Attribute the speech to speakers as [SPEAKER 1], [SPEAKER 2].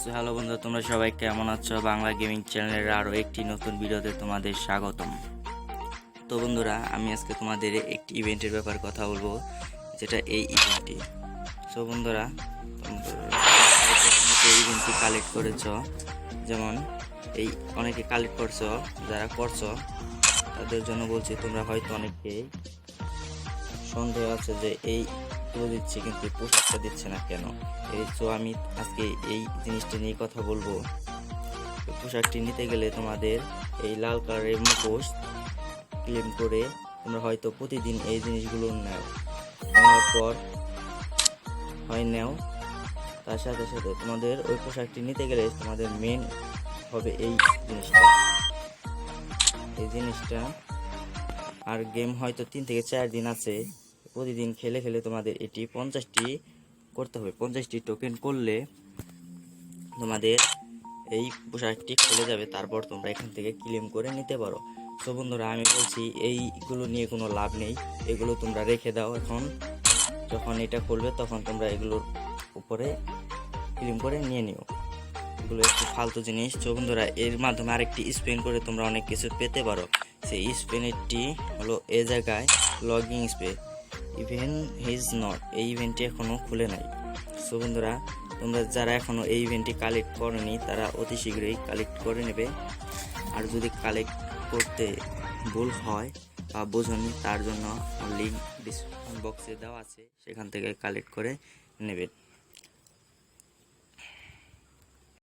[SPEAKER 1] So hello বন্ধুরা, তোমরা সবাই কেমন আছো? বাংলা গেমিং চ্যানেলের আরও একটি নতুন ভিডিওতে তোমাদের স্বাগতম। তো বন্ধুরা, আমি আজকে তোমাদের একটি ইভেন্টের ব্যাপারে কথা বলবো, যেটা এই ইভেন্টটি। সো বন্ধুরা, এই ইভেন্টটি কালেক্ট করেছো, যেমন এই অনেকে কালেক্ট করছো, যারা করছো তাদের জন্য বলছি, তোমরা হয়তো অনেকেই সন্দেহ আছে যে এই দিচ্ছে কিন্তু পোশাকটা দিচ্ছে না কেন। তো আমি আজকে এই জিনিসটা নিয়ে কথা বলবো। পোশাকটি নিতে গেলে তোমাদের এই লাল কালারের মুখোশ ক্লেম করে তোমরা হয়তো প্রতিদিন এই জিনিসগুলো নেওয়ার পর নেও। তার সাথে সাথে তোমাদের ওই পোশাকটি নিতে গেলে তোমাদের মেন হবে এই জিনিসটা। আর গেম হয়তো 3 থেকে 4 দিন আছে। প্রতিদিন খেলে খেলে তোমাদের এটি 50টি করতে হবে। 50টি টোকেন করলে তোমাদের এই পোশাকটি খুলে যাবে, তারপর তোমরা এখান থেকে ক্লেম করে নিতে পারো। তো বন্ধুরা, আমি বলছি এইগুলো নিয়ে কোনো লাভ নেই, এগুলো তোমরা রেখে দাও। এখন যখন এটা খুলবে তখন তোমরা এগুলোর উপরে ক্লেম করে নিয়ে নিও। এগুলো একটু ফালতু জিনিস। তো বন্ধুরা, এর মাধ্যমে আরেকটি স্পেন করে তোমরা অনেক কিছু পেতে পারো। সেই স্পেনেরটি হলো এ জায়গায় লগিং স্পে ইভেন হিজ নট, এই ইভেন্টটি এখনও খুলে নাই। সো বন্ধুরা, তোমরা যারা এখনও এই ইভেন্টটি কালেক্ট করনি তারা অতি শীঘ্রই কালেক্ট করে নেবে। আর যদি কালেক্ট করতে ভুল হয় বা বোঝনি, তার জন্য লিঙ্ক ডিসক্রিপশন বক্সে দেওয়া আছে, সেখান থেকে কালেক্ট করে নেবেন।